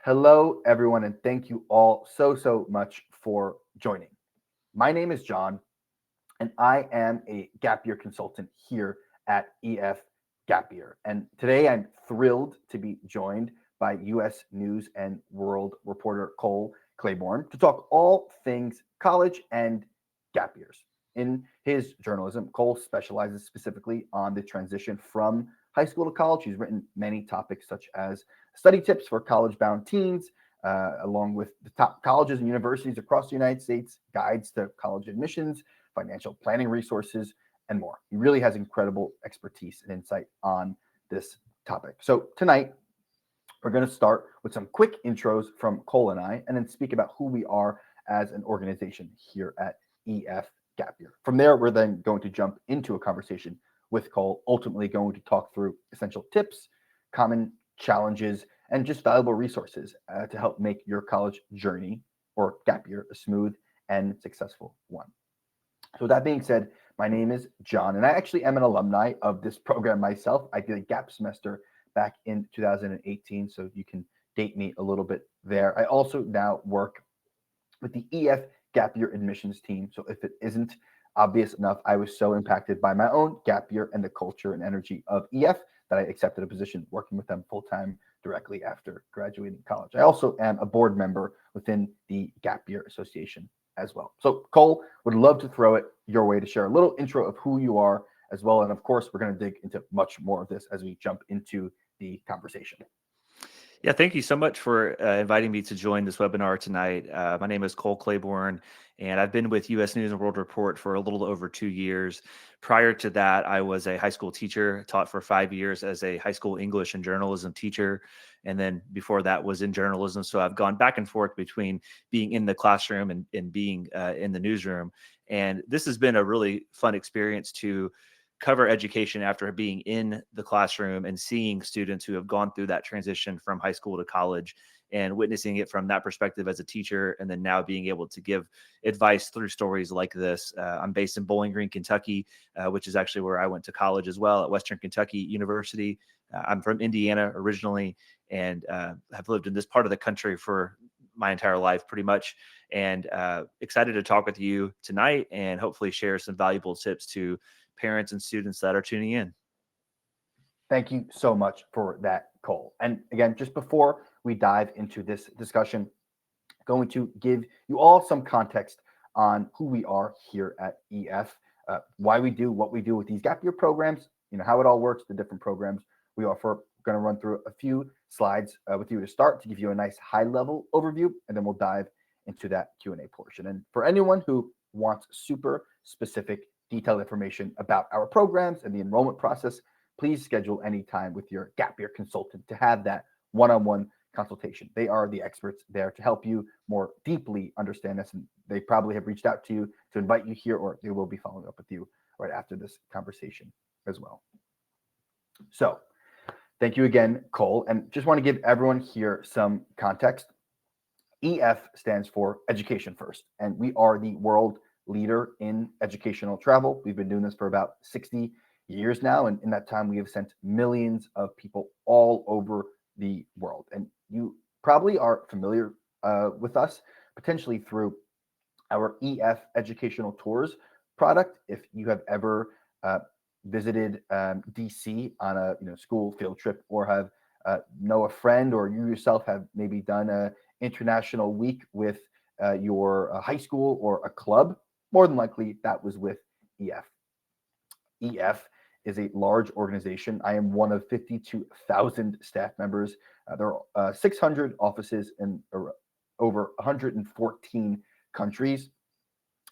Hello, everyone, and thank you all so much for joining. My name is John, and I am a gap year consultant here at EF Gap Year. And today I'm thrilled to be joined by U.S. News and World Reporter Cole Claybourn to talk all things college and gap years. In his journalism, Cole specializes specifically on the transition from high school to college. He's written many topics such as study tips for college bound teens, along with the top colleges and universities across the United States, guides to college admissions, financial planning resources, and more. He really has incredible expertise and insight on this topic. So tonight, we're going to start with some quick intros from Cole and I, and then speak about who we are as an organization here at EF Gap Year. From there, we're then going to jump into a conversation with Cole, ultimately going to talk through essential tips, common challenges, and just valuable resources to help make your college journey or gap year a smooth and successful one. So that being said, my name is John, and I actually am an alumni of this program myself. I did a gap semester back in 2018, so you can date me a little bit there. I also now work with the EF Gap Year admissions team. So if it isn't obvious enough, I was so impacted by my own gap year and the culture and energy of EF that I accepted a position working with them full time directly after graduating college. I also am a board member within the Gap Year Association as well. So Cole, would love to throw it your way to share a little intro of who you are as well. And of course, we're going to dig into much more of this as we jump into the conversation. Yeah, thank you so much for inviting me to join this webinar tonight. My name is Cole Claybourn, and I've been with U.S. News and World Report for a little over 2 years. Prior to that, I was a high school teacher, taught for 5 years as a high school English and journalism teacher. And then before that was in journalism. So I've gone back and forth between being in the classroom and being in the newsroom. And this has been a really fun experience to cover education after being in the classroom and seeing students who have gone through that transition from high school to college and witnessing it from that perspective as a teacher, and then now being able to give advice through stories like this. I'm based in Bowling Green, Kentucky, which is actually where I went to college as well, at Western Kentucky University. I'm from Indiana originally, and have lived in this part of the country for my entire life pretty much, and excited to talk with you tonight and hopefully share some valuable tips to parents and students that are tuning in. Thank you so much for that, Cole. And again, just before we dive into this discussion, going to give you all some context on who we are here at EF, why we do what we do with these gap year programs, how it all works, the different programs we offer. We're going to run through a few slides with you to start to give you a nice high level overview, and then we'll dive into that Q&A portion. And for anyone who wants super specific detailed information about our programs and the enrollment process, please schedule any time with your gap year consultant to have that one-on-one consultation. They are the experts there to help you more deeply understand this, and they probably have reached out to you to invite you here, or they will be following up with you right after this conversation as well. So thank you again, Cole, and just want to give everyone here some context. EF stands for Education First, and we are the world leader in educational travel. We've been doing this for about 60 years now, and in that time, we have sent millions of people all over the world. And you probably are familiar with us potentially through our EF Educational Tours product. If you have ever visited DC on a school field trip, or have know a friend, or you yourself have maybe done a international week with your high school or a club, more than likely that was with EF. EF is a large organization. I am one of 52,000 staff members. There are 600 offices in over 114 countries.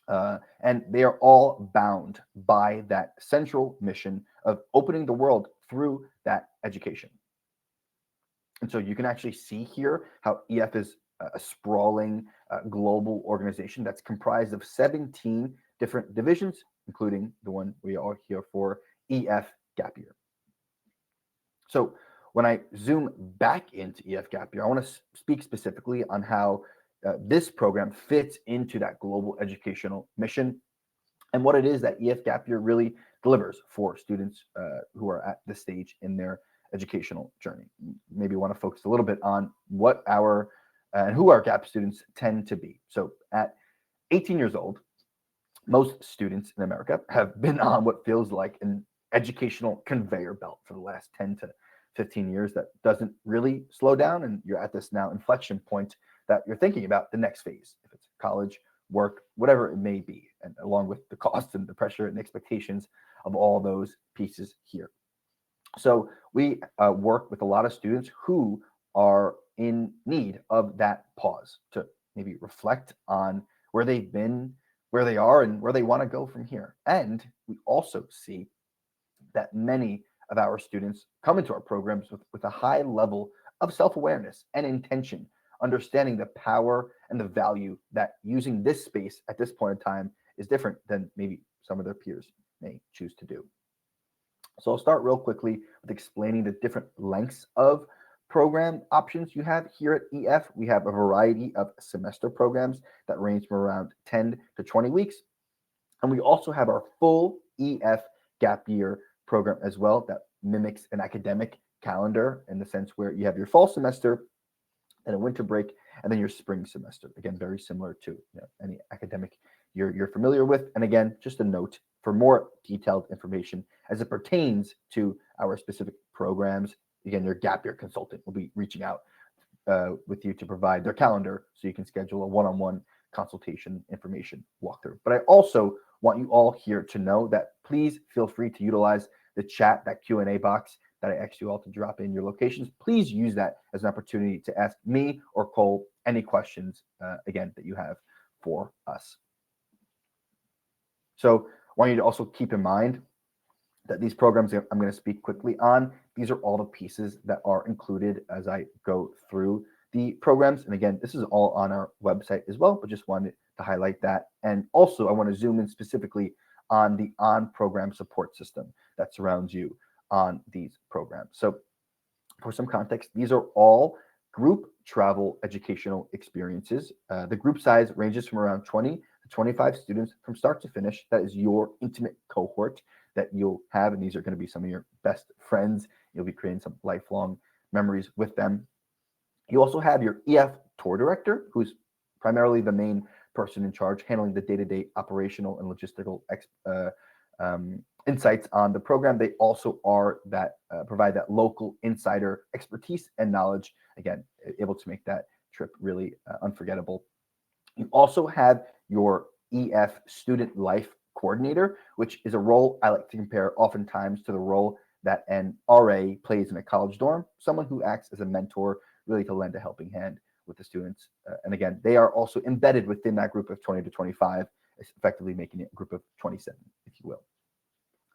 And they are all bound by that central mission of opening the world through that education. And so you can actually see here how EF is a sprawling global organization that's comprised of 17 different divisions, including the one we are here for, EF Gap Year. So when I zoom back into EF Gap Year, I want to speak specifically on how this program fits into that global educational mission, and what it is that EF Gap Year really delivers for students who are at this stage in their educational journey. Maybe want to focus a little bit on what our and who our GAP students tend to be. So at 18 years old, most students in America have been on what feels like an educational conveyor belt for the last 10 to 15 years that doesn't really slow down. And you're at this now inflection point that you're thinking about the next phase, if it's college, work, whatever it may be, and along with the cost and the pressure and expectations of all those pieces here. So we work with a lot of students who are in need of that pause to maybe reflect on where they've been, where they are, and where they want to go from here. And we also see that many of our students come into our programs with a high level of self-awareness and intention, understanding the power and the value that using this space at this point in time is different than maybe some of their peers may choose to do. So I'll start real quickly with explaining the different lengths of program options you have here at EF. We have a variety of semester programs that range from around 10 to 20 weeks. And we also have our full EF gap year program as well that mimics an academic calendar in the sense where you have your fall semester and a winter break and then your spring semester. Again, very similar to any academic year you're familiar with. And again, just a note, for more detailed information as it pertains to our specific programs, again, your gap year consultant will be reaching out with you to provide their calendar so you can schedule a one-on-one consultation information walkthrough. But I also want you all here to know that please feel free to utilize the chat, that Q&A box that I asked you all to drop in your locations. Please use that as an opportunity to ask me or Cole any questions, again, that you have for us. So I want you to also keep in mind that these programs I'm going to speak quickly on, these are all the pieces that are included as I go through the programs. And again, this is all on our website as well, but just wanted to highlight that. And also I want to zoom in specifically on the on-program support system that surrounds you on these programs. So for some context, these are all group travel educational experiences. The group size ranges from around 20 to 25 students from start to finish. That is your intimate cohort that you'll have, and these are going to be some of your best friends. You'll be creating some lifelong memories with them. You also have your EF tour director, who's primarily the main person in charge, handling the day-to-day operational and logistical insights on the program. They also are that provide that local insider expertise and knowledge, again, able to make that trip really unforgettable. You also have your EF student life coordinator, which is a role I like to compare oftentimes to the role that an RA plays in a college dorm, someone who acts as a mentor, really to lend a helping hand with the students. And again, they are also embedded within that group of 20 to 25, effectively making it a group of 27, if you will.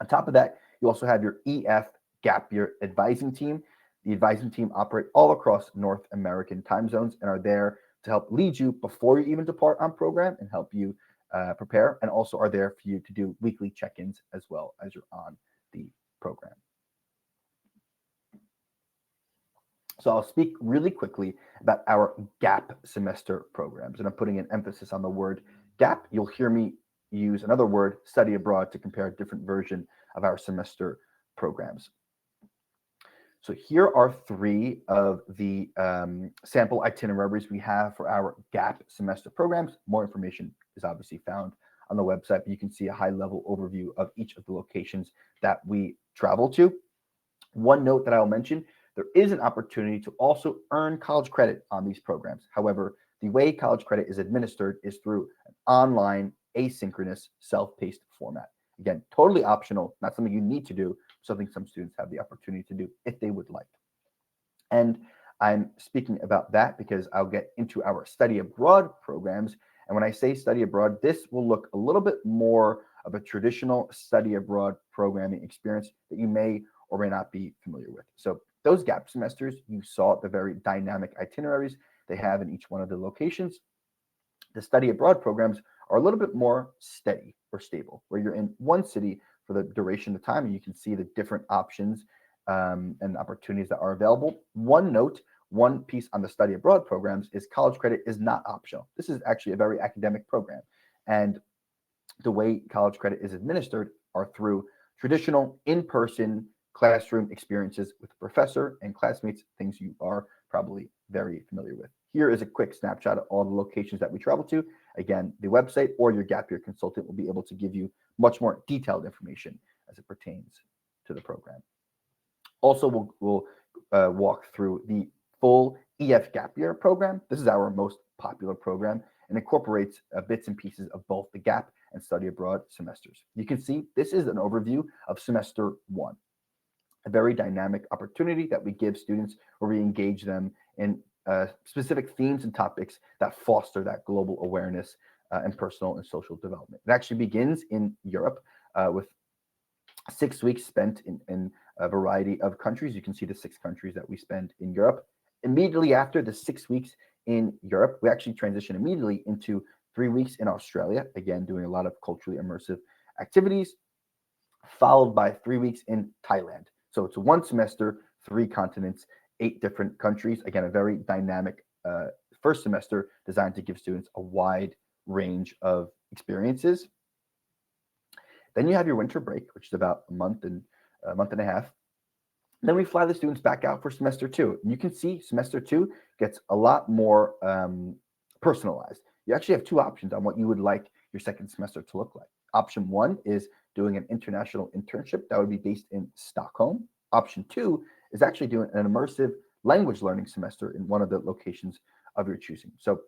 On top of that, you also have your EF gap year advising team. The advising team operate all across North American time zones and are there to help lead you before you even depart on program and help you prepare, and also are there for you to do weekly check-ins as well as you're on the program. So I'll speak really quickly about our gap semester programs, and I'm putting an emphasis on the word gap. You'll hear me use another word, study abroad, to compare a different version of our semester programs. So here are three of the sample itineraries we have for our gap semester programs. More information is obviously found on the website, but you can see a high-level overview of each of the locations that we travel to. One note that I'll mention, there is an opportunity to also earn college credit on these programs. However, the way college credit is administered is through an online, asynchronous, self-paced format. Again, totally optional, not something you need to do, something some students have the opportunity to do if they would like. And I'm speaking about that because I'll get into our study abroad programs. And when I say study abroad, this will look a little bit more of a traditional study abroad programming experience that you may or may not be familiar with. So those gap semesters, you saw the very dynamic itineraries they have in each one of the locations. The study abroad programs are a little bit more steady or stable, where you're in one city for the duration of time and you can see the different options and opportunities that are available. One note, one piece on the study abroad programs is college credit is not optional. This is actually a very academic program. And the way college credit is administered are through traditional in-person classroom experiences with the professor and classmates, things you are probably very familiar with. Here is a quick snapshot of all the locations that we travel to. Again, the website or your gap year consultant will be able to give you much more detailed information as it pertains to the program. Also, we'll walk through the full EF Gap Year program. This is our most popular program and incorporates bits and pieces of both the gap and study abroad semesters. You can see this is an overview of semester one, a very dynamic opportunity that we give students where we engage them in specific themes and topics that foster that global awareness and personal and social development. It actually begins in Europe with 6 weeks spent in a variety of countries. You can see the 6 countries that we spend in Europe. Immediately after the 6 weeks in Europe, we actually transition immediately into 3 weeks in Australia, again, doing a lot of culturally immersive activities, followed by 3 weeks in Thailand. So it's 1 semester, 3 continents, 8 different countries. Again, a very dynamic first semester designed to give students a wide range of experiences. Then you have your winter break, which is about a month and a half. Then we fly the students back out for semester 2. And you can see semester 2 gets a lot more personalized. You actually have 2 options on what you would like your second semester to look like. Option 1 is doing an international internship that would be based in Stockholm. Option 2 is actually doing an immersive language learning semester in one of the locations of your choosing. So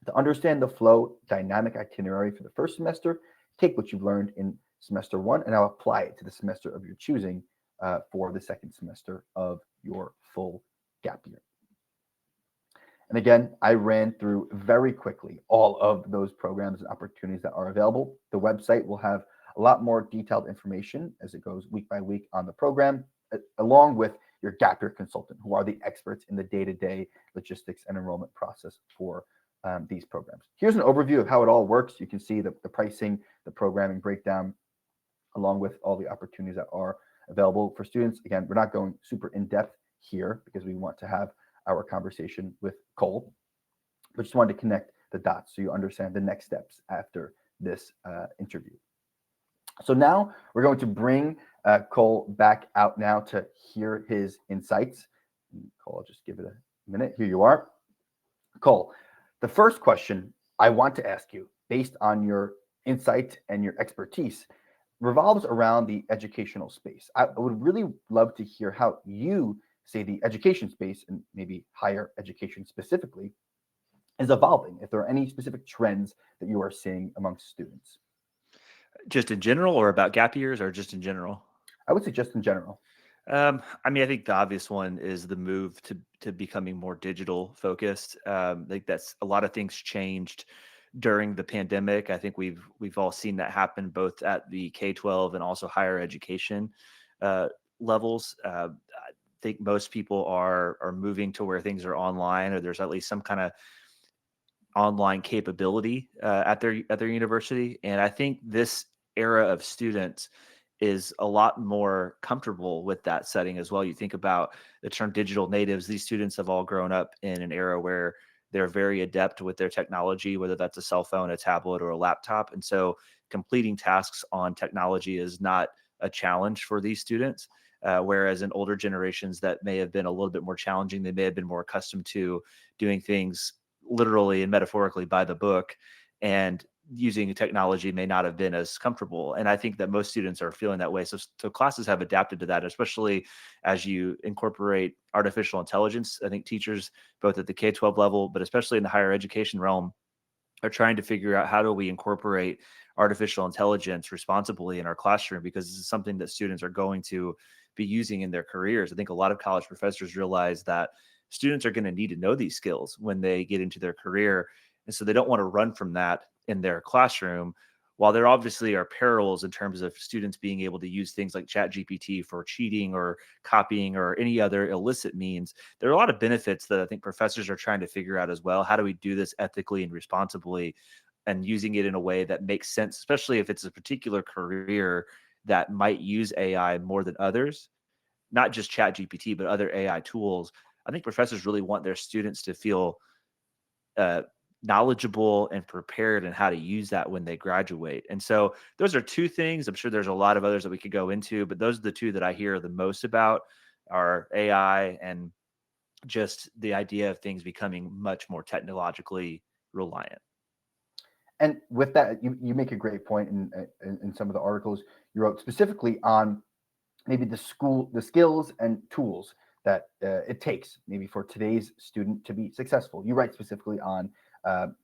to understand the flow dynamic itinerary for the first semester, take what you've learned in semester 1 and now apply it to the semester of your choosing for the second semester of your full gap year. And again, I ran through very quickly all of those programs and opportunities that are available. The website will have a lot more detailed information as it goes week by week on the program, along with your gap year consultant, who are the experts in the day-to-day logistics and enrollment process for these programs. Here's an overview of how it all works. You can see the pricing, the programming breakdown, along with all the opportunities that are available for students. Again, we're not going super in-depth here because we want to have our conversation with Cole, but just wanted to connect the dots so you understand the next steps after this interview. So now we're going to bring Cole back out now to hear his insights. Cole, I'll just give it a minute. Here you are. Cole, the first question I want to ask you, based on your insight and your expertise, revolves around the educational space. I would really love to hear how you say the education space, and maybe higher education specifically, is evolving. If there are any specific trends that you are seeing amongst students. Just in general, or about gap years, or just in general? I would say just in general. I mean, I think the obvious one is the move to becoming more digital focused. I think that's a lot of things changed during the pandemic. I think we've all seen that happen both at the K-12 and also higher education levels. I think most people are moving to where things are online, or there's at least some kind of online capability at their university. And I think this era of students is a lot more comfortable with that setting as well. You think about the term digital natives; these students have all grown up in an era where they're very adept with their technology, whether that's a cell phone, a tablet, or a laptop. And so completing tasks on technology is not a challenge for these students. Whereas in older generations, that may have been a little bit more challenging. They may have been more accustomed to doing things literally and metaphorically by the book, and using technology may not have been as comfortable. And I think that most students are feeling that way. So classes have adapted to that, especially as you incorporate artificial intelligence. I think teachers, both at the K-12 level, but especially in the higher education realm, are trying to figure out how do we incorporate artificial intelligence responsibly in our classroom, because this is something that students are going to be using in their careers. I think a lot of college professors realize that students are going to need to know these skills when they get into their career. And so they don't want to run from that in their classroom. While there obviously are perils in terms of students being able to use things like ChatGPT for cheating or copying or any other illicit means, there are a lot of benefits that I think professors are trying to figure out as well. How do we do this ethically and responsibly, and using it in a way that makes sense, especially if it's a particular career that might use AI more than others, not just ChatGPT, but other AI tools. I think professors really want their students to feel knowledgeable and prepared in how to use that when they graduate. And so those are two things. I'm sure there's a lot of others that we could go into, but those are the two that I hear the most about are AI and just the idea of things becoming much more technologically reliant. And with that, you make a great point in some of the articles you wrote specifically on maybe the skills and tools that it takes maybe for today's student to be successful. You write specifically on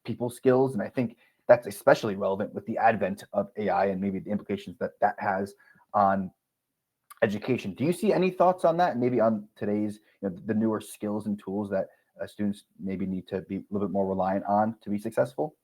people skills, and I think that's especially relevant with the advent of AI and maybe the implications that that has on education. Do you see any thoughts on that, and maybe on today's the newer skills and tools that students maybe need to be a little bit more reliant on to be successful?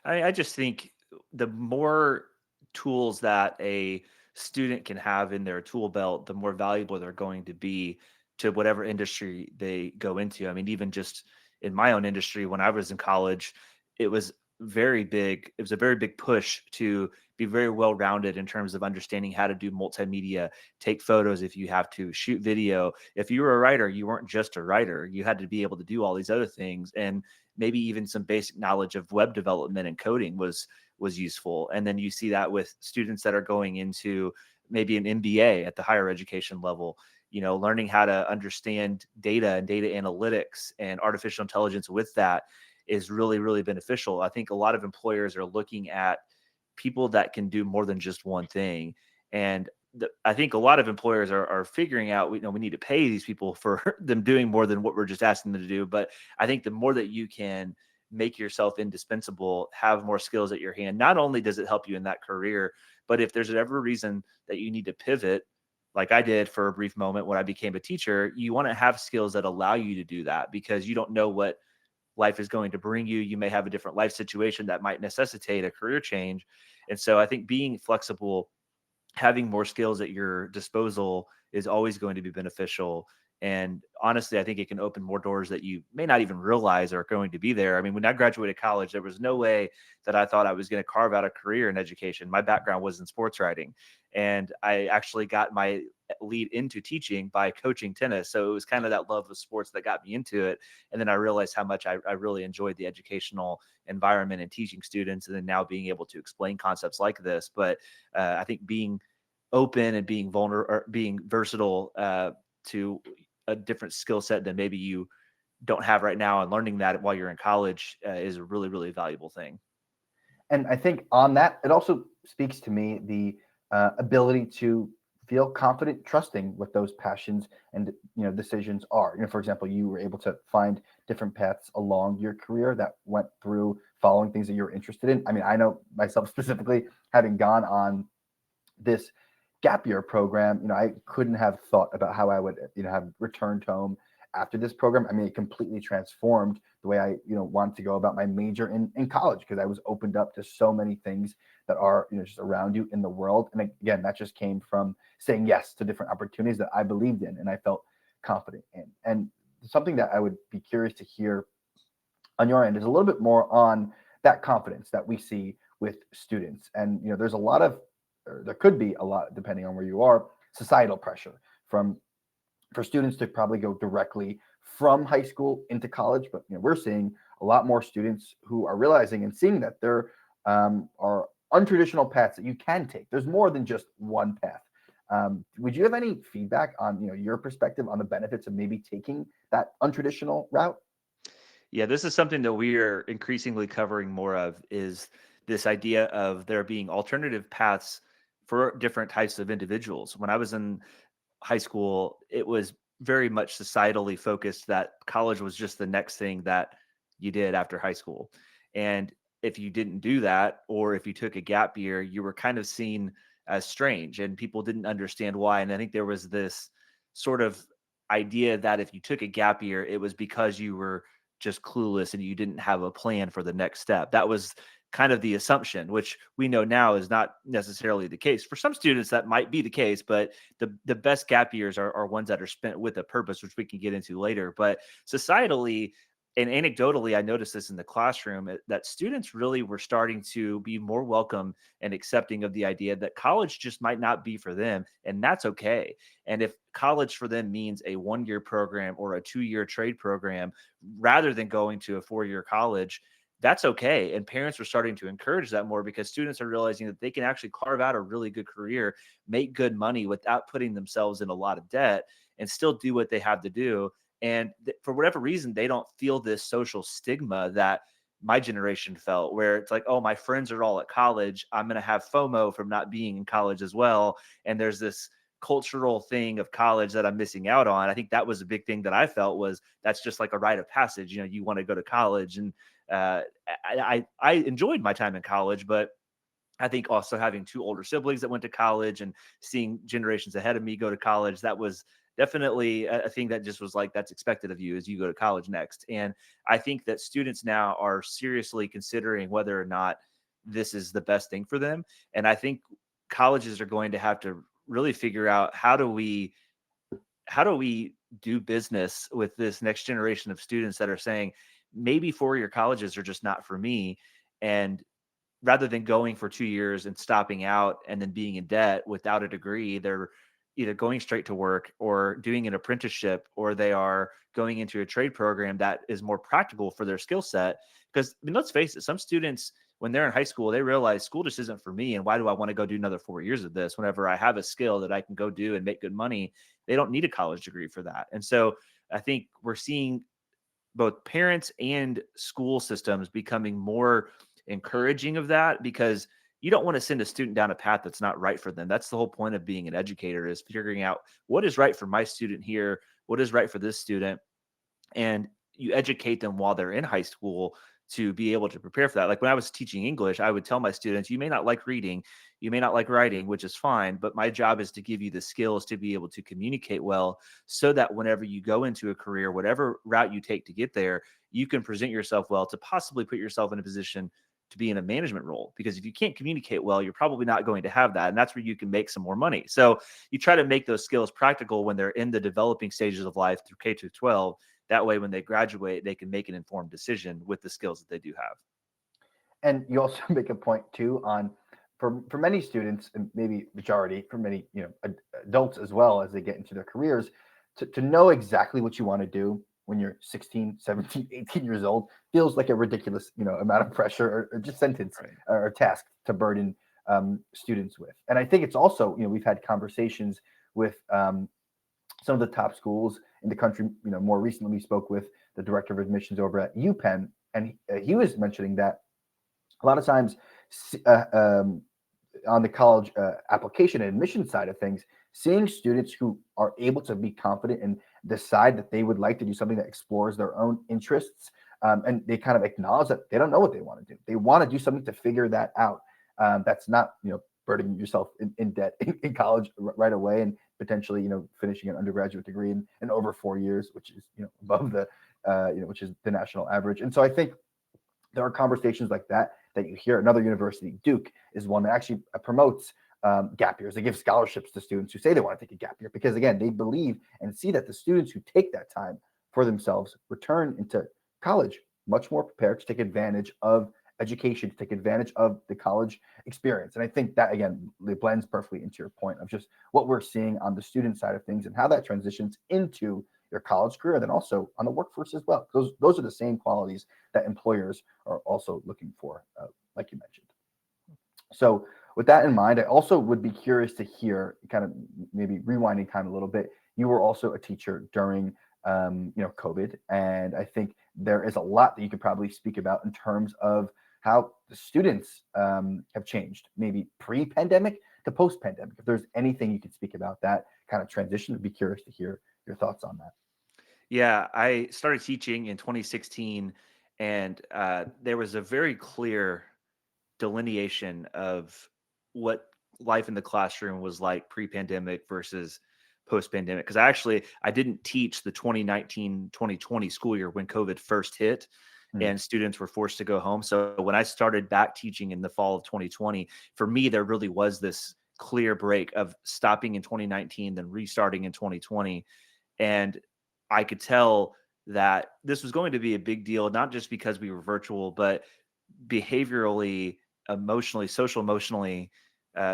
I just think the more tools that a student can have in their tool belt, the more valuable they're going to be to whatever industry they go into. I mean, even just in my own industry, when I was in college, it was very big. It was a very big push to be very well rounded in terms of understanding how to do multimedia, take photos if you have to, shoot video. If you were a writer, you weren't just a writer. You had to be able to do all these other things. And maybe even some basic knowledge of web development and coding was useful. And then you see that with students that are going into maybe an MBA at the higher education level, learning how to understand data and data analytics and artificial intelligence with that is really, really beneficial. I think a lot of employers are looking at people that can do more than just one thing. And I think a lot of employers are figuring out, we need to pay these people for them doing more than what we're just asking them to do. But I think the more that you can make yourself indispensable, have more skills at your hand, not only does it help you in that career, but if there's ever a reason that you need to pivot, like I did for a brief moment when I became a teacher, you want to have skills that allow you to do that because you don't know what life is going to bring you. You may have a different life situation that might necessitate a career change. And so I think being flexible, having more skills at your disposal is always going to be beneficial. And honestly, I think it can open more doors that you may not even realize are going to be there. I mean, when I graduated college, there was no way that I thought I was going to carve out a career in education. My background was in sports writing, and I actually got my lead into teaching by coaching tennis. So it was kind of that love of sports that got me into it. And then I realized how much I really enjoyed the educational environment and teaching students, and then now being able to explain concepts like this. But I think being open and being vulnerable or being versatile to a different skill set than maybe you don't have right now, and learning that while you're in college is a really, really valuable thing. And I think on that, it also speaks to me the ability to feel confident, trusting what those passions and decisions are. For example, you were able to find different paths along your career that went through following things that you're interested in. I mean, I know myself specifically, having gone on this gap year program, I couldn't have thought about how I would, have returned home after this program. I mean, it completely transformed the way I, wanted to go about my major in college because I was opened up to so many things that are, just around you in the world. And again, that just came from saying yes to different opportunities that I believed in and I felt confident in. And something that I would be curious to hear on your end is a little bit more on that confidence that we see with students. And there's a lot of, or there could be a lot, depending on where you are, societal pressure from for students to probably go directly from high school into college. But we're seeing a lot more students who are realizing and seeing that there are untraditional paths that you can take. There's more than just one path. Would you have any feedback on your perspective on the benefits of maybe taking that untraditional route? Yeah, this is something that we are increasingly covering more of is this idea of there being alternative paths for different types of individuals. When I was in high school, it was very much societally focused that college was just the next thing that you did after high school. And if you didn't do that, or if you took a gap year, you were kind of seen as strange and people didn't understand why. And I think there was this sort of idea that if you took a gap year, it was because you were just clueless and you didn't have a plan for the next step. That was kind of the assumption, which we know now is not necessarily the case. For some students, that might be the case, but the best gap years are ones that are spent with a purpose, which we can get into later. But societally and anecdotally, I noticed this in the classroom that students really were starting to be more welcome and accepting of the idea that college just might not be for them, and that's okay. And if college for them means a 1 year program or a 2 year trade program rather than going to a 4 year college, that's okay. And parents are starting to encourage that more because students are realizing that they can actually carve out a really good career, make good money without putting themselves in a lot of debt and still do what they have to do. And for whatever reason, they don't feel this social stigma that my generation felt, where it's like, oh, my friends are all at college. I'm going to have FOMO from not being in college as well. And there's this cultural thing of college that I'm missing out on. I think that was a big thing that I felt was that's just like a rite of passage. You know, you want to go to college, and uh, I enjoyed my time in college, but I think also having two older siblings that went to college and seeing generations ahead of me go to college, that was definitely a thing that just was like, that's expected of you as you go to college next. And I think that students now are seriously considering whether or not this is the best thing for them. And I think colleges are going to have to really figure out how do we do business with this next generation of students that are saying maybe four-year colleges are just not for me. And rather than going for 2 years and stopping out and then being in debt without a degree, they're either going straight to work or doing an apprenticeship, or they are going into a trade program that is more practical for their skill set. Because I mean, let's face it, some students, when they're in high school, they realize school just isn't for me. And why do I want to go do another 4 years of this whenever I have a skill that I can go do and make good money? They don't need a college degree for that. And so I think we're seeing both parents and school systems becoming more encouraging of that, because you don't want to send a student down a path that's not right for them. That's the whole point of being an educator, is figuring out what is right for my student here, what is right for this student, and you educate them while they're in high school to be able to prepare for that. Like when I was teaching English, I would tell my students, you may not like reading, you may not like writing, which is fine, but my job is to give you the skills to be able to communicate well, so that whenever you go into a career, whatever route you take to get there, you can present yourself well to possibly put yourself in a position to be in a management role. Because if you can't communicate well, you're probably not going to have that. And that's where you can make some more money. So you try to make those skills practical when they're in the developing stages of life through K through 12. That way, when they graduate, they can make an informed decision with the skills that they do have. And you also make a point too on for many students, and maybe majority for many adults as well, as they get into their careers, to know exactly what you want to do when you're 16, 17, 18 years old feels like a ridiculous amount of pressure, or just sentence Right. or task to burden students with. And I think it's also, we've had conversations with some of the top schools in the country. More recently, we spoke with the director of admissions over at UPenn, and he was mentioning that a lot of times, uh, um, on the college application and admission side of things, seeing students who are able to be confident and decide that they would like to do something that explores their own interests, and they kind of acknowledge that they don't know what they want to do. They want to do something to figure that out. That's not burdening yourself in debt in college right away, and potentially finishing an undergraduate degree in over 4 years, which is above the which is the national average. And so I think there are conversations like that you hear. Another university, Duke, is one that actually promotes gap years. They give scholarships to students who say they want to take a gap year, because again, they believe and see that the students who take that time for themselves return into college much more prepared to take advantage of education, to take advantage of the college experience. And I think that again, it blends perfectly into your point of just what we're seeing on the student side of things and how that transitions into your college career, and then also on the workforce as well. Those are the same qualities that employers are also looking for, like you mentioned. So, with that in mind, I also would be curious to hear, kind of maybe rewinding time a little bit. You were also a teacher during, COVID, and I think there is a lot that you could probably speak about in terms of how the students have changed, maybe pre-pandemic to post-pandemic. If there's anything you could speak about that kind of transition, I'd be curious to hear your thoughts on that. Yeah, I started teaching in 2016, and there was a very clear delineation of what life in the classroom was like pre-pandemic versus post-pandemic. Because I didn't teach the 2019-2020 school year when COVID first hit Hmm. and students were forced to go home. So when I started back teaching in the fall of 2020, for me, there really was this clear break of stopping in 2019, then restarting in 2020. And I could tell that this was going to be a big deal, not just because we were virtual, but behaviorally, emotionally, social emotionally,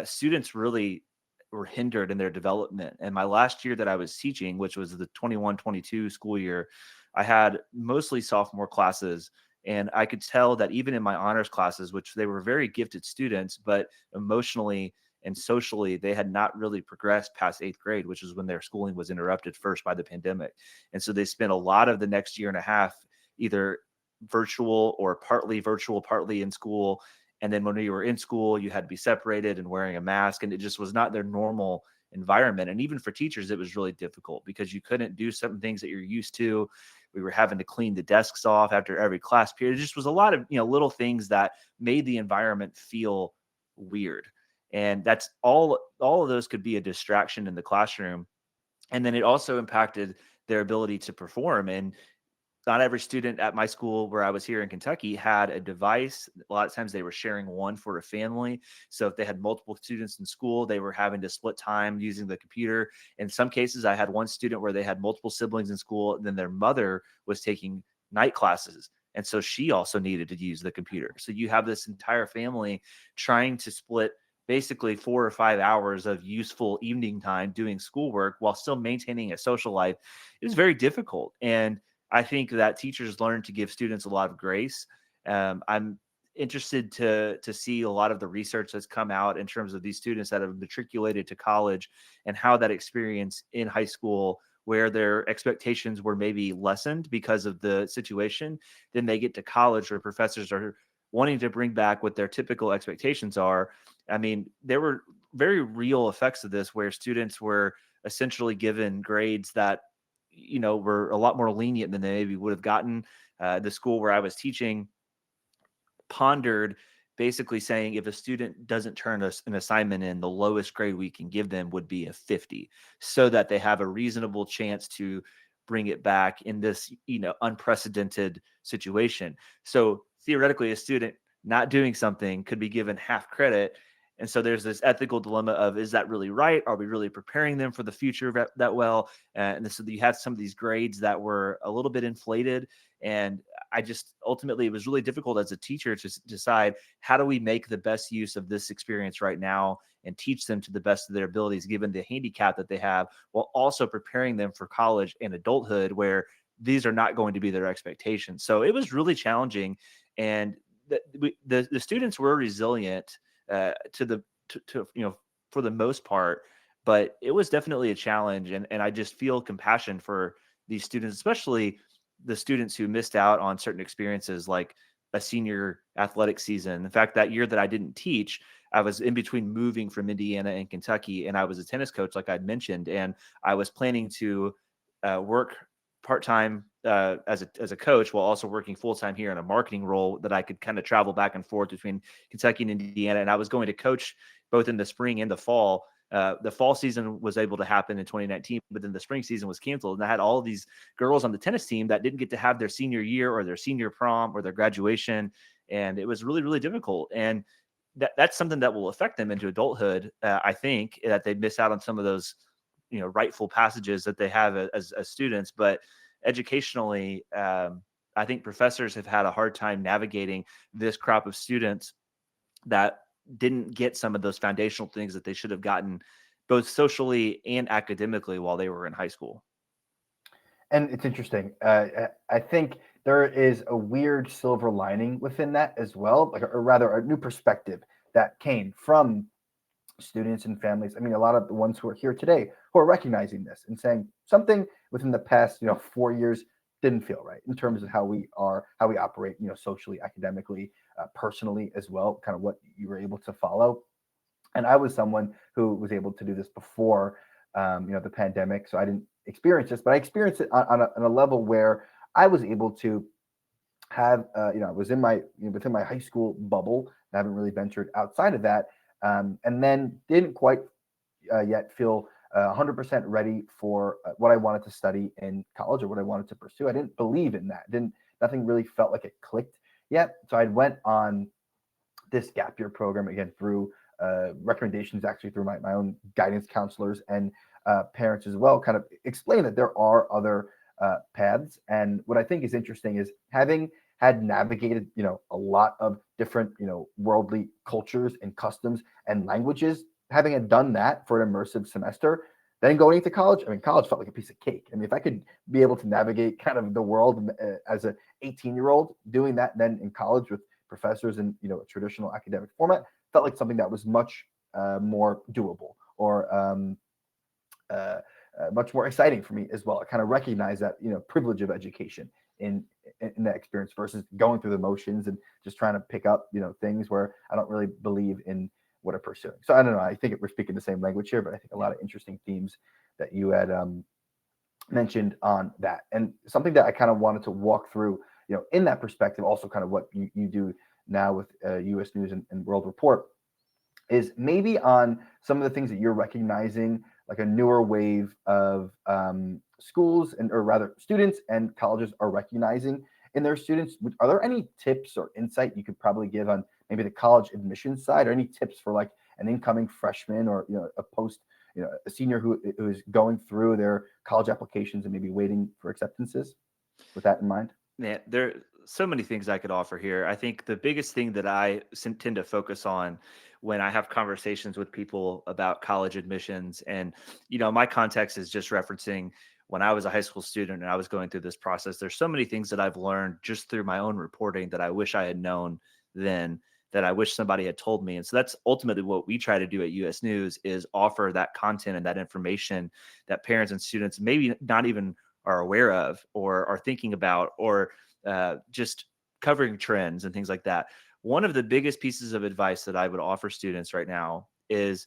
students really were hindered in their development. And my last year that I was teaching, which was the 21-22 school year, I had mostly sophomore classes. And I could tell that even in my honors classes, which they were very gifted students, but emotionally and socially, they had not really progressed past eighth grade, which is when their schooling was interrupted first by the pandemic. And so they spent a lot of the next year and a half either virtual or partly virtual, partly in school. And then when you were in school, you had to be separated and wearing a mask, and it just was not their normal environment. And even for teachers, it was really difficult because you couldn't do some things that you're used to. We were having to clean the desks off after every class period. It just was a lot of, little things that made the environment feel weird. And that's all of those could be a distraction in the classroom. And then it also impacted their ability to perform. And not every student at my school where I was here in Kentucky had a device. A lot of times they were sharing one for a family. So if they had multiple students in school, they were having to split time using the computer. In some cases, I had one student where they had multiple siblings in school, and then their mother was taking night classes. And so she also needed to use the computer. So you have this entire family trying to split basically 4 or 5 hours of useful evening time doing schoolwork while still maintaining a social life. It was very difficult. And I think that teachers learn to give students a lot of grace. I'm interested to see a lot of the research that's come out in terms of these students that have matriculated to college and how that experience in high school, where their expectations were maybe lessened because of the situation, then they get to college where professors are wanting to bring back what their typical expectations are. I mean, there were very real effects of this where students were essentially given grades that were a lot more lenient than they maybe would have gotten. The school where I was teaching pondered basically saying if a student doesn't turn an assignment in, the lowest grade we can give them would be a 50, so that they have a reasonable chance to bring it back in this unprecedented situation. So theoretically, a student not doing something could be given half credit. And so there's this ethical dilemma of, is that really right? Are we really preparing them for the future that well? And so you had some of these grades that were a little bit inflated. And I just ultimately, it was really difficult as a teacher to decide, how do we make the best use of this experience right now and teach them to the best of their abilities, given the handicap that they have, while also preparing them for college and adulthood, where these are not going to be their expectations. So it was really challenging. And the students were resilient to for the most part, but it was definitely a challenge. And I just feel compassion for these students, especially the students who missed out on certain experiences like a senior athletic season. In fact, that year that I didn't teach, I was in between moving from Indiana and Kentucky, and I was a tennis coach, like I'd mentioned, and I was planning to work part-time as a coach while also working full-time here in a marketing role that I could kind of travel back and forth between Kentucky and Indiana. And I was going to coach both in the spring and the fall. The fall season was able to happen in 2019, but then the spring season was canceled. And I had all of these girls on the tennis team that didn't get to have their senior year or their senior prom or their graduation. And it was really, really difficult. And that's something that will affect them into adulthood. I think that they miss out on some of those, rightful passages that they have as students. But educationally, I think professors have had a hard time navigating this crop of students that didn't get some of those foundational things that they should have gotten both socially and academically while they were in high school. And it's interesting. I think there is a weird silver lining within that as well, like, or rather, a new perspective that came from students and families. I mean, a lot of the ones who are here today who are recognizing this and saying something within the past, 4 years didn't feel right in terms of how we operate, socially, academically, personally as well, kind of what you were able to follow. And I was someone who was able to do this before, the pandemic. So I didn't experience this, but I experienced it on a level where I was able to have, I was in my, within my high school bubble. I haven't really ventured outside of that. And then didn't quite yet feel 100% ready for what I wanted to study in college or what I wanted to pursue. I didn't believe in that. Nothing really felt like it clicked yet. So I went on this gap year program again through recommendations, actually through my own guidance counselors and parents as well, kind of explain that there are other paths. And what I think is interesting is, having had navigated, a lot of different, worldly cultures and customs and languages, having had done that for an immersive semester, then going into college, I mean, college felt like a piece of cake. I mean, if I could be able to navigate kind of the world as a 18-year-old doing that then in college with professors in a traditional academic format felt like something that was much more doable or uh, much more exciting for me as well. I kind of recognize that privilege of education in in that experience versus going through the motions and just trying to pick up things where I don't really believe in what I'm pursuing. So I don't know. I think we're speaking the same language here, but I think a lot of interesting themes that you had mentioned on that, and something that I kind of wanted to walk through, in that perspective, also kind of what you do now with U.S. News and World Report is maybe on some of the things that you're recognizing, like a newer wave of schools or rather students and colleges are recognizing in their students. Are there any tips or insight you could probably give on maybe the college admissions side, or any tips for like an incoming freshman or a post, a senior who is going through their college applications and maybe waiting for acceptances? With that in mind. Man, there are so many things I could offer here. I think the biggest thing that tend to focus on when I have conversations with people about college admissions, and my context is just referencing when I was a high school student and I was going through this process. There's so many things that I've learned just through my own reporting that I wish I had known then, that I wish somebody had told me. And so that's ultimately what we try to do at US News, is offer that content and that information that parents and students maybe not even are aware of or are thinking about, or just covering trends and things like that. One of the biggest pieces of advice that I would offer students right now is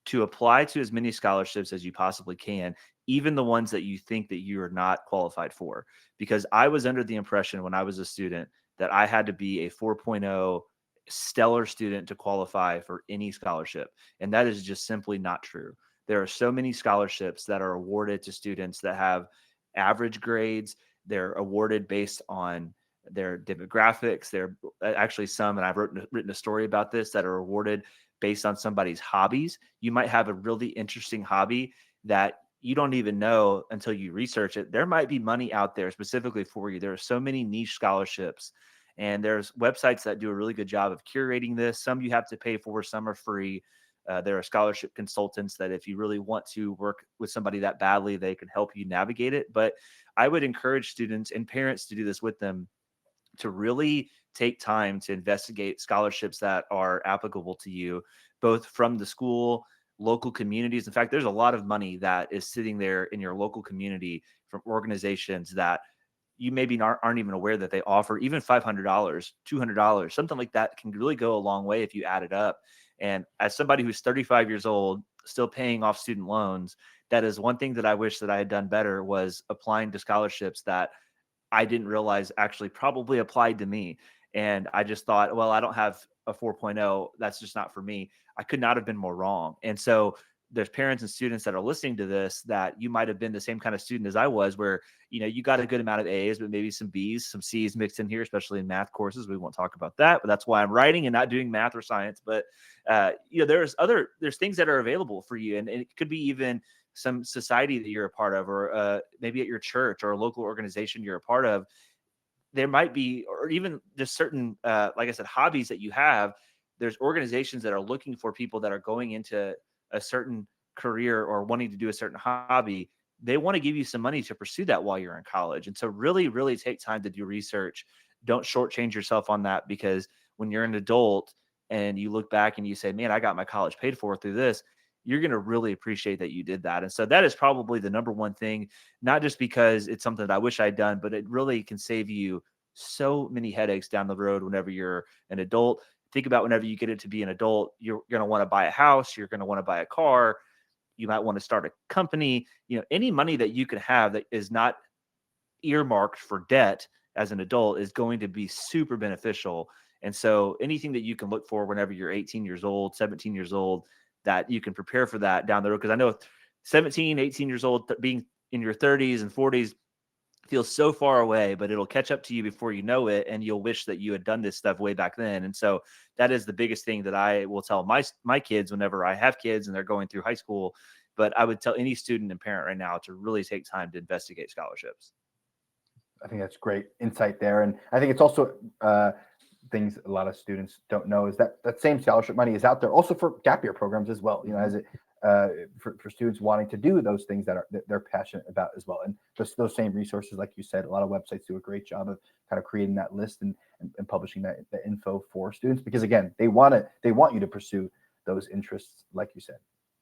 to apply to as many scholarships as you possibly can, even the ones that you think that you are not qualified for. Because I was under the impression when I was a student that I had to be a 4.0 stellar student to qualify for any scholarship. And that is just simply not true. There are so many scholarships that are awarded to students that have average grades. They're awarded based on their demographics. There are actually some, and I've written a story about this, that are awarded based on somebody's hobbies. You might have a really interesting hobby that you don't even know until you research it. There might be money out there specifically for you. There are so many niche scholarships, and there's websites that do a really good job of curating this. Some you have to pay for, some are free. There are scholarship consultants that if you really want to work with somebody that badly, they can help you navigate it. But I would encourage students and parents to do this with them, to really take time to investigate scholarships that are applicable to you, both from the school, local communities. In fact, there's a lot of money that is sitting there in your local community from organizations that you maybe aren't even aware that they offer. Even $500, $200, something like that can really go a long way if you add it up. And as somebody who's 35 years old, still paying off student loans, that is one thing that I wish that I had done better, was applying to scholarships that I didn't realize actually probably applied to me. And I just thought, well, I don't have a 4.0. That's just not for me. I could not have been more wrong. And so there's parents and students that are listening to this, that you might have been the same kind of student as I was, where, you got a good amount of A's, but maybe some B's, some C's mixed in here, especially in math courses. We won't talk about that, but that's why I'm writing and not doing math or science. But, there's things that are available for you. And it could be even some society that you're a part of, or maybe at your church or a local organization you're a part of. There might be, or even just certain, like I said, hobbies that you have. There's organizations that are looking for people that are going into a certain career or wanting to do a certain hobby. They want to give you some money to pursue that while you're in college. And so really, really take time to do research. Don't shortchange yourself on that, because when you're an adult and you look back and you say, man, I got my college paid for through this, you're going to really appreciate that you did that. And so that is probably the number one thing, not just because it's something that I wish I'd done, but it really can save you so many headaches down the road whenever you're an adult. Think about whenever you get it to be an adult, you're going to want to buy a house, you're going to want to buy a car, you might want to start a company. Any money that you can have that is not earmarked for debt as an adult is going to be super beneficial. And so anything that you can look for whenever you're 18 years old, 17 years old, that you can prepare for that down the road. Because I know 17, 18 years old, being in your 30s and 40s feels so far away, but it'll catch up to you before you know it. And you'll wish that you had done this stuff way back then. And so that is the biggest thing that I will tell my kids whenever I have kids and they're going through high school. But I would tell any student and parent right now to really take time to investigate scholarships. I think that's great insight there, and I think it's also things a lot of students don't know is that that same scholarship money is out there also for gap year programs as well. As it for students wanting to do those things that they're passionate about as well. And those same resources, like you said, a lot of websites do a great job of kind of creating that list and publishing that info for students, because again, they want you to pursue those interests, like you said.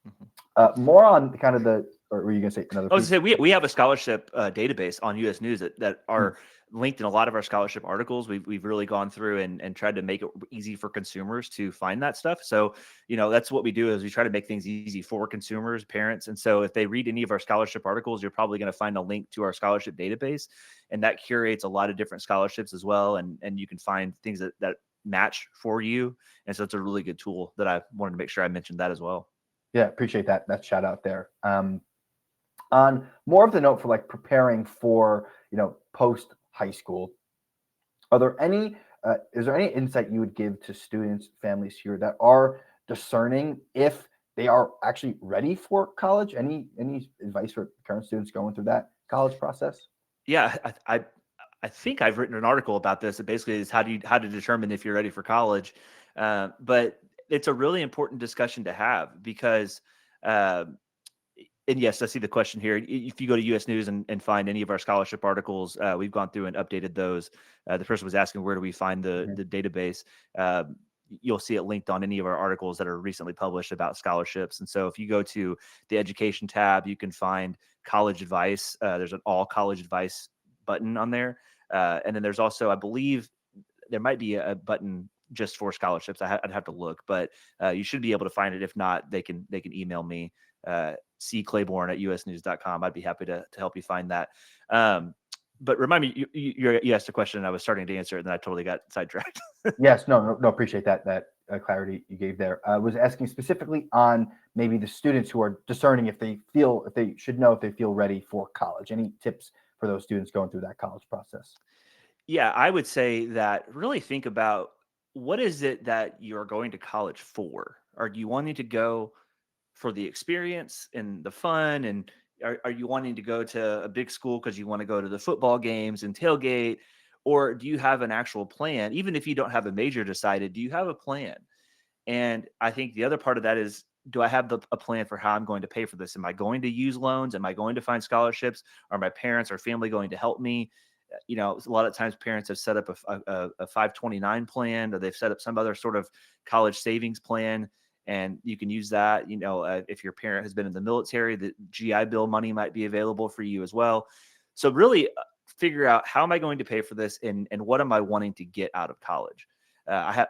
Mhm. More on kind of or were you going to say another I was piece? gonna say we have a scholarship database on U.S. News that Mm, are linked in a lot of our scholarship articles. We've really gone through and tried to make it easy for consumers to find that stuff. So that's what we do is we try to make things easy for consumers, parents, and so if they read any of our scholarship articles, you're probably going to find a link to our scholarship database, and that curates a lot of different scholarships as well, and you can find things that match for you, and so it's a really good tool that I wanted to make sure I mentioned that as well. yeah, appreciate that shout out there. On more of the note for like preparing for post high school, are there any is there any insight you would give to students, families here that are discerning if they are actually ready for college? Any advice for current students going through that college process? Yeah, I think I've written an article about this. It basically is how to determine if you're ready for college. But it's a really important discussion to have because, uh, and yes, I see the question here. If you go to U.S. News and find any of our scholarship articles, we've gone through and updated those. The person was asking where do we find Mhm. the database. You'll see it linked on any of our articles that are recently published about scholarships. And so if you go to the education tab, you can find college advice. There's an all college advice button on there. And then there's also, I believe, there might be a button just for scholarships. I'd have to look, but you should be able to find it. If not, they can email me, cclaybourn@usnews.com. I'd be happy to help you find that. But remind me, you asked a question and I was starting to answer it, and then I totally got sidetracked. Yes, no, appreciate that clarity you gave there. I was asking specifically on maybe the students who are discerning if they should know if they feel ready for college. Any tips for those students going through that college process? Yeah, I would say that really think about what is it that you're going to college for? Are you wanting to go for the experience and the fun? And are you wanting to go to a big school because you want to go to the football games and tailgate? Or do you have an actual plan? Even if you don't have a major decided, do you have a plan? And I think the other part of that is, do I have a plan for how I'm going to pay for this? Am I going to use loans? Am I going to find scholarships? Are my parents or family going to help me? A lot of times parents have set up a 529 plan, or they've set up some other sort of college savings plan. And you can use that. If your parent has been in the military, the GI Bill money might be available for you as well. So really figure out, how am I going to pay for this, and what am I wanting to get out of college? I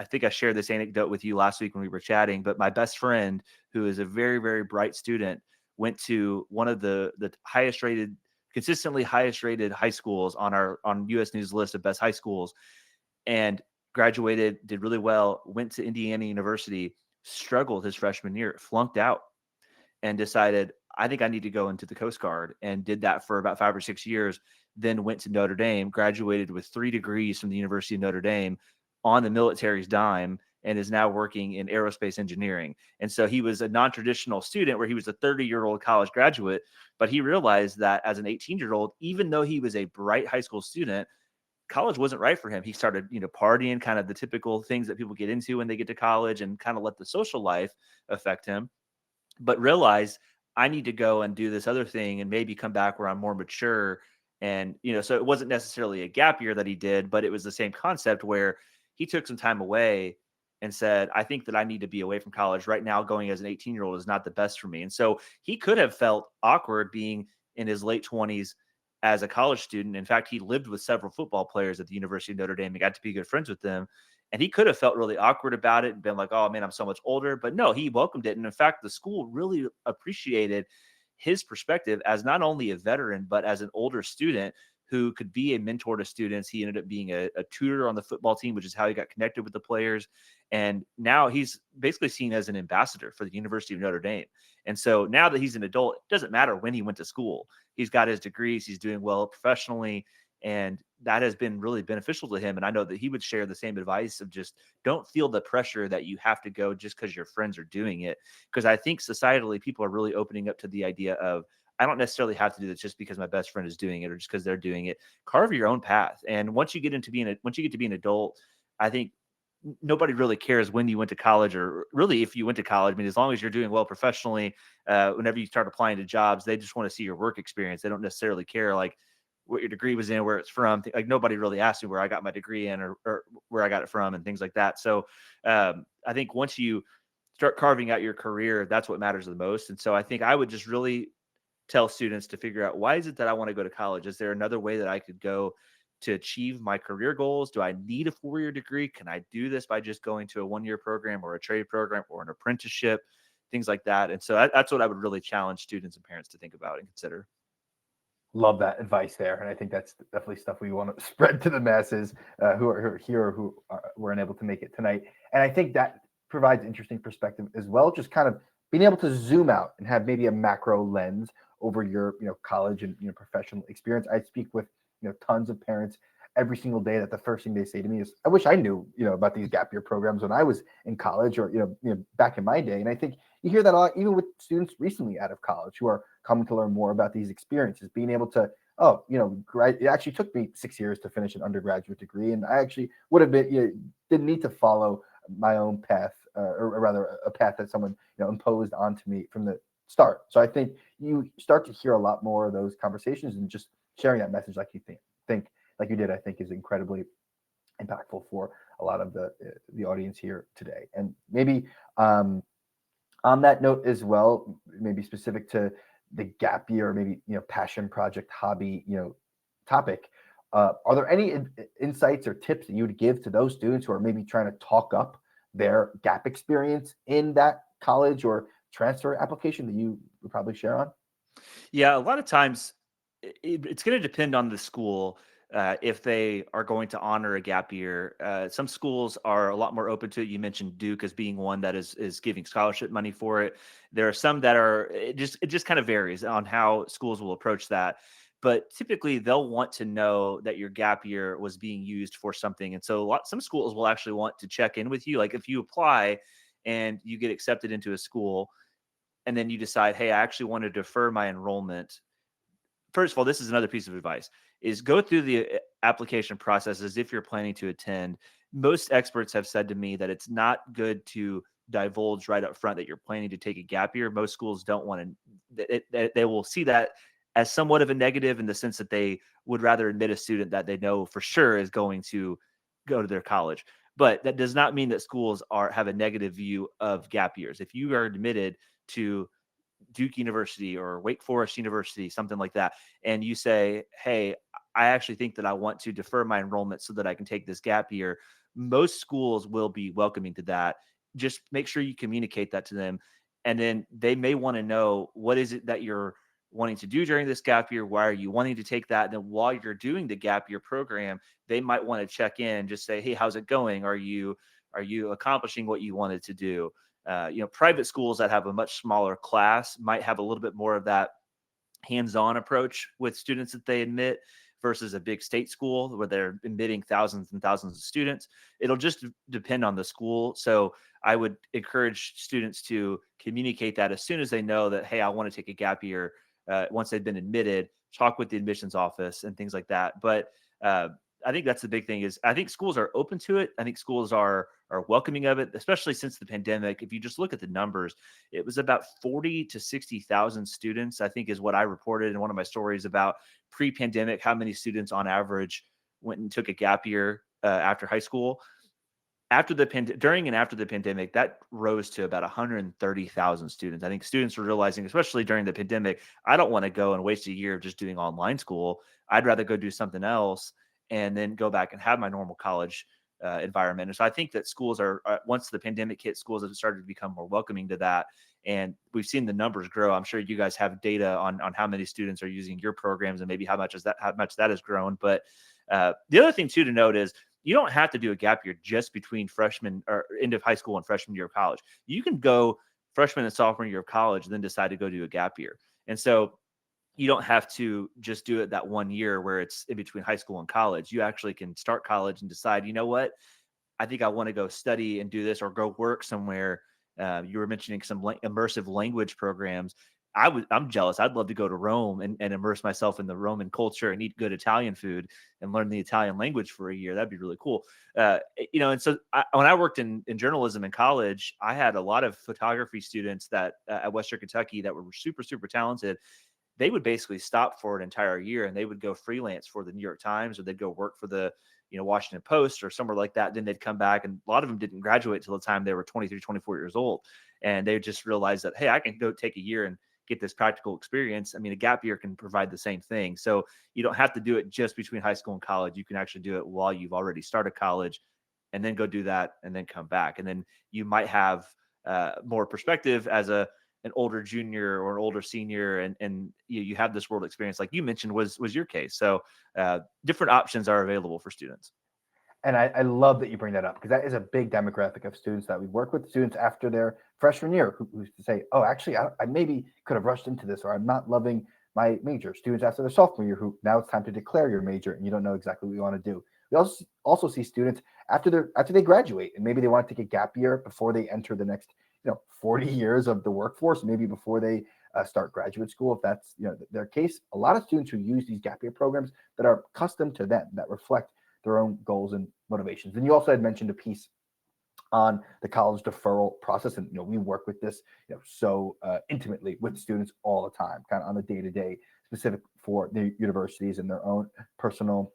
think I shared this anecdote with you last week when we were chatting, but my best friend, who is a very, very bright student, went to one of the highest rated, consistently highest rated high schools on US News list of best high schools, and graduated, did really well, went to Indiana University, struggled his freshman year, flunked out, and decided, I think I need to go into the Coast Guard, and did that for about 5 or 6 years. Then went to Notre Dame, graduated with 3 degrees from the University of Notre Dame on the military's dime, and is now working in aerospace engineering. And so he was a non-traditional student where he was a 30-year-old college graduate, but he realized that as an 18-year-old, even though he was a bright high school student, college wasn't right for him. He started, partying, kind of the typical things that people get into when they get to college, and kind of let the social life affect him, but realize, I need to go and do this other thing and maybe come back where I'm more mature. And, so it wasn't necessarily a gap year that he did, but it was the same concept where he took some time away and said, I think that I need to be away from college right now. Going as an 18-year-old is not the best for me. And so he could have felt awkward being in his late 20s as a college student. In fact, he lived with several football players at the University of Notre Dame and got to be good friends with them. And he could have felt really awkward about it and been like, oh man, I'm so much older. But no, he welcomed it. And in fact, the school really appreciated his perspective as not only a veteran, but as an older student who could be a mentor to students. He ended up being a tutor on the football team, which is how he got connected with the players. And now he's basically seen as an ambassador for the University of Notre Dame. And so now that he's an adult, it doesn't matter when he went to school. He's got his degrees, he's doing well professionally, and that has been really beneficial to him. And I know that he would share the same advice of just don't feel the pressure that you have to go just because your friends are doing it. Because I think societally, people are really opening up to the idea of, I don't necessarily have to do this just because my best friend is doing it or just because they're doing it. Carve your own path. And once you get to be an adult, I think nobody really cares when you went to college, or really if you went to college. I mean, as long as you're doing well professionally, whenever you start applying to jobs, they just want to see your work experience. They don't necessarily care like what your degree was in, where it's from. Like nobody really asked me where I got my degree in, or where I got it from and things like that. So I think once you start carving out your career, that's what matters the most. And so I think I would just really tell students to figure out, why is it that I want to go to college? Is there another way that I could go to achieve my career goals? Do I need a 4-year degree? Can I do this by just going to a 1-year program or a trade program or an apprenticeship, things like that? And so that's what I would really challenge students and parents to think about and consider. Love that advice there, and I think that's definitely stuff we want to spread to the masses who are here or who weren't able to make it tonight. And I think that provides interesting perspective as well. Just kind of being able to zoom out and have maybe a macro lens over your college and professional experience. I speak with tons of parents every single day that the first thing they say to me is, "I wish I knew about these gap year programs when I was in college or back in my day." And I think you hear that a lot, even with students recently out of college who are coming to learn more about these experiences, being able to, oh, it actually took me 6 years to finish an undergraduate degree, and I actually would have been, didn't need to follow my own path, or rather a path that someone imposed onto me from the start. So I think you start to hear a lot more of those conversations, and just sharing that message like you think like you did, I think is incredibly impactful for a lot of the audience here today. And maybe on that note as well, maybe specific to the gap year, maybe passion project, hobby, topic. Are there any insights or tips that you would give to those students who are maybe trying to talk up their gap experience in that college or transfer application that you would probably share on? Yeah, a lot of times it's going to depend on the school, if they are going to honor a gap year. Some schools are a lot more open to it. You mentioned Duke as being one that is giving scholarship money for it. There are some that are, it just kind of varies on how schools will approach that. But typically, they'll want to know that your gap year was being used for something, and so some schools will actually want to check in with you. Like if you apply and you get accepted into a school, and then you decide, hey, I actually want to defer my enrollment. First of all, this is another piece of advice, is go through the application process as if you're planning to attend. Most experts have said to me that it's not good to divulge right up front that you're planning to take a gap year. Most schools don't want to, they will see that as somewhat of a negative, in the sense that they would rather admit a student that they know for sure is going to go to their college. But that does not mean that schools have a negative view of gap years. If you are admitted to Duke University or Wake Forest University, something like that, and you say, "Hey, I actually think that I want to defer my enrollment so that I can take this gap year," most schools will be welcoming to that. Just make sure you communicate that to them, and then they may want to know, what is it that you're wanting to do during this gap year? Why are you wanting to take that? And then while you're doing the gap year program, they might want to check in, just say, "Hey, how's it going? Are you accomplishing what you wanted to do?" Private schools that have a much smaller class might have a little bit more of that hands-on approach with students that they admit, versus a big state school where they're admitting thousands and thousands of students. It'll just depend on the school. So I would encourage students to communicate that as soon as they know that, hey, I want to take a gap year. Once they've been admitted, talk with the admissions office and things like that. But I think that's the big thing, is I think schools are open to it. I think schools are welcoming of it, especially since the pandemic. If you just look at the numbers, it was about 40 to 60,000 students, I think, is what I reported in one of my stories about pre-pandemic, how many students on average went and took a gap year after high school. During and after the pandemic, that rose to about 130,000 students. I think students were realizing, especially during the pandemic, I don't want to go and waste a year just doing online school. I'd rather go do something else and then go back and have my normal college environment. And so I think that schools once the pandemic hit, schools have started to become more welcoming to that. And we've seen the numbers grow. I'm sure you guys have data on how many students are using your programs, and maybe how much that has grown. But the other thing too to note is, you don't have to do a gap year just between freshman or end of high school and freshman year of college. You can go freshman and sophomore year of college, and then decide to go do a gap year. And so you don't have to just do it that one year where it's in between high school and college. You actually can start college and decide, you know what, I think I want to go study and do this, or go work somewhere. You were mentioning some immersive language programs. I'm jealous. I'd love to go to Rome and immerse myself in the Roman culture and eat good Italian food and learn the Italian language for a year. That'd be really cool. And so when I worked in journalism in college, I had a lot of photography students that at Western Kentucky that were super, super talented. They would basically stop for an entire year and they would go freelance for the New York Times, or they'd go work for the Washington Post or somewhere like that. Then they'd come back, and a lot of them didn't graduate till the time they were 23, 24 years old. And they just realized that, hey, I can go take a year and get this practical experience. I mean, a gap year can provide the same thing. So you don't have to do it just between high school and college. You can actually do it while you've already started college, and then go do that and then come back. And then you might have more perspective as an older junior or an older senior, and you have this world experience like you mentioned was your case. So different options are available for students. And I love that you bring that up, because that is a big demographic of students that we work with, students after their freshman year who say, oh, actually, I maybe could have rushed into this, or I'm not loving my major. Students after their sophomore year who now it's time to declare your major and you don't know exactly what you want to do. We also see students after they graduate, and maybe they want to take a gap year before they enter the next 40 years of the workforce, maybe before they start graduate school, if that's their case. A lot of students who use these gap year programs that are custom to them, that reflect their own goals and motivations. And you also had mentioned a piece on the college deferral process, and we work with this so intimately with students all the time, kind of on a day-to-day, specific for the universities and their own personal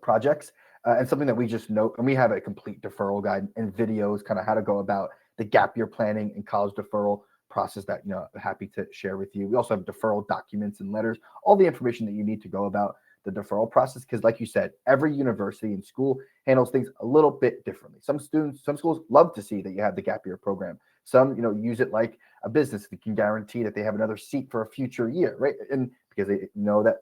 projects, and something that we just note. And we have a complete deferral guide and videos, kind of how to go about the gap year planning and college deferral process that happy to share with you. We also have deferral documents and letters, all the information that you need to go about the deferral process, because like you said, every university and school handles things a little bit differently. Some schools love to see that you have the gap year program. Some use it like a business that can guarantee that they have another seat for a future year, right? And because they know that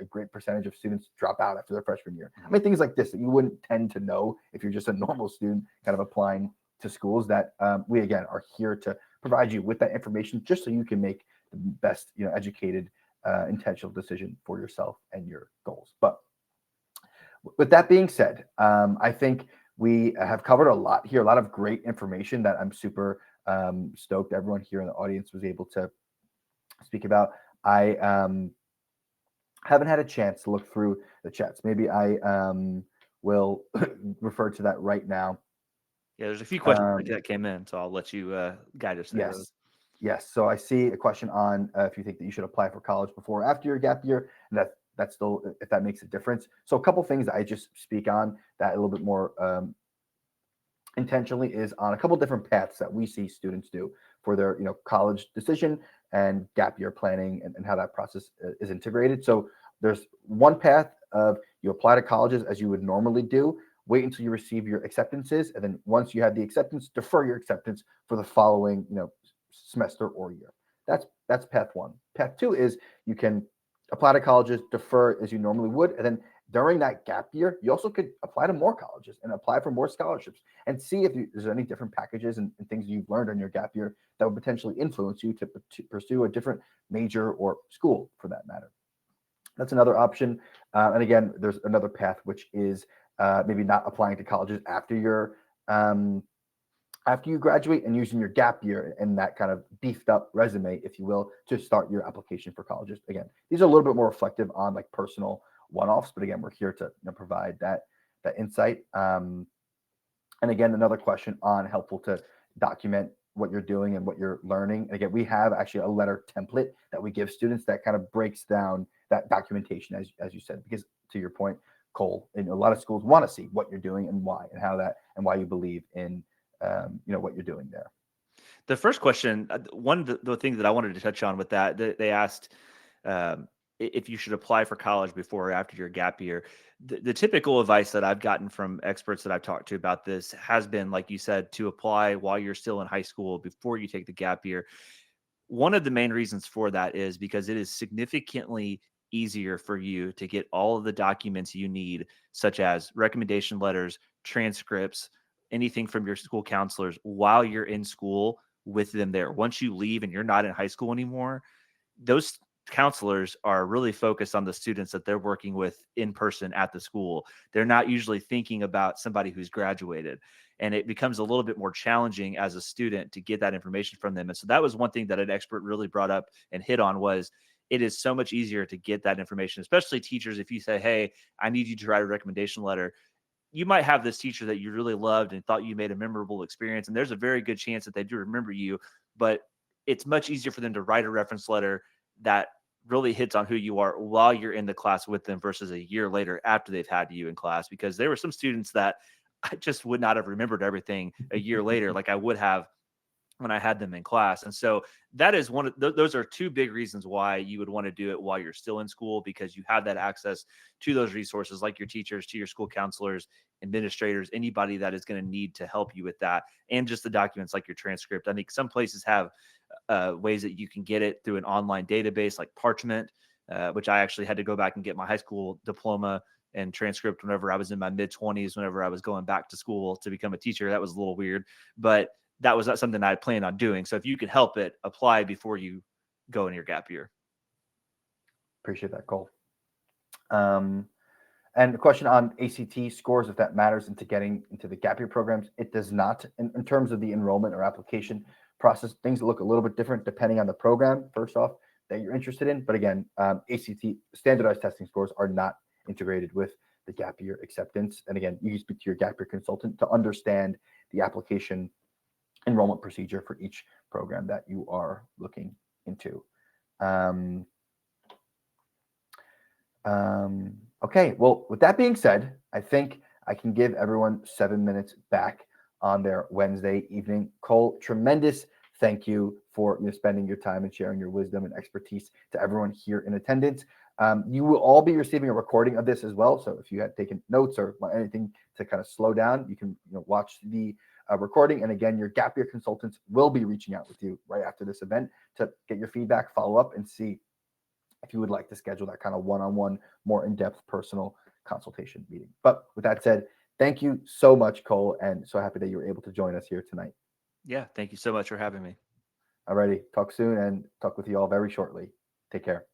a great percentage of students drop out after their freshman year. I mean, things like this that you wouldn't tend to know if you're just a normal student kind of applying to schools, that we again are here to provide you with that information just so you can make the best educated intentional decision for yourself and your goals. But with that being said, I think we have covered a lot here, a lot of great information that I'm super stoked everyone here in the audience was able to speak about. I haven't had a chance to look through the chats. Maybe I will refer to that right now. Yeah, there's a few questions that came in, so I'll let you guide us through Yes. those. Yes. So I see a question on if you think that you should apply for college before or after your gap year, and that's still, if that makes a difference. So a couple things that I just speak on that a little bit more intentionally is on a couple different paths that we see students do for their college decision and gap year planning, and how that process is integrated. So there's one path of you apply to colleges as you would normally do, wait until you receive your acceptances, and then once you have the acceptance, defer your acceptance for the following semester or year. That's path one. Path two is you can apply to colleges, defer as you normally would, and then during that gap year, you also could apply to more colleges and apply for more scholarships, and see if there's any different packages and things you've learned in your gap year that would potentially influence you to pursue a different major or school for that matter. That's another option. And again, there's another path, which is maybe not applying to colleges after you graduate, and using your gap year and that kind of beefed up resume, if you will, to start your application for colleges. Again, these are a little bit more reflective on like personal one-offs, but again, we're here to provide that insight. And again, another question on helpful to document what you're doing and what you're learning. And again, we have actually a letter template that we give students that kind of breaks down that documentation, as you said, because to your point, Cole, a lot of schools want to see what you're doing and why, and how that, and why you believe in what you're doing there. The first question, one of the things that I wanted to touch on with that, they asked if you should apply for college before or after your gap year. The typical advice that I've gotten from experts that I've talked to about this has been, like you said, to apply while you're still in high school before you take the gap year. One of the main reasons for that is because it is significantly easier for you to get all of the documents you need, such as recommendation letters, transcripts, anything from your school counselors while you're in school with them there. Once you leave and you're not in high school anymore, those counselors are really focused on the students that they're working with in person at the school. They're not usually thinking about somebody who's graduated. And it becomes a little bit more challenging as a student to get that information from them. And so that was one thing that an expert really brought up and hit on was it is so much easier to get that information, especially teachers. If you say, hey, I need you to write a recommendation letter, you might have this teacher that you really loved and thought you made a memorable experience. And there's a very good chance that they do remember you, but it's much easier for them to write a reference letter that really hits on who you are while you're in the class with them versus a year later after they've had you in class. Because there were some students that I just would not have remembered everything a year later, like I would have when I had them in class. And so that is one of those are two big reasons why you would want to do it while you're still in school, because you have that access to those resources like your teachers, to your school counselors, administrators, anybody that is going to need to help you with that, and just the documents like your transcript. I think some places have ways that you can get it through an online database like Parchment, which I actually had to go back and get my high school diploma and transcript whenever I was in my mid 20s, whenever I was going back to school to become a teacher. That was a little weird, but that was not something I planned on doing. So if you can help it, apply before you go in your gap year. Appreciate that, Cole. And the question on ACT scores, if that matters into getting into the gap year programs, it does not. In terms of the enrollment or application process, things look a little bit different depending on the program, first off, that you're interested in. But again, ACT standardized testing scores are not integrated with the gap year acceptance. And again, you can speak to your gap year consultant to understand the application enrollment procedure for each program that you are looking into. Okay, well, with that being said, I think I can give everyone 7 minutes back on their Wednesday evening. Cole, tremendous thank you for spending your time and sharing your wisdom and expertise to everyone here in attendance. You will all be receiving a recording of this as well. So if you had taken notes or want anything to kind of slow down, you can watch the recording. And again, your gap year consultants will be reaching out with you right after this event to get your feedback, follow up, and see if you would like to schedule that kind of one-on-one, more in-depth personal consultation meeting. But with that said, thank you so much, Cole, and so happy that you were able to join us here tonight. Yeah, thank you so much for having me. Alrighty, talk soon and talk with you all very shortly. Take care.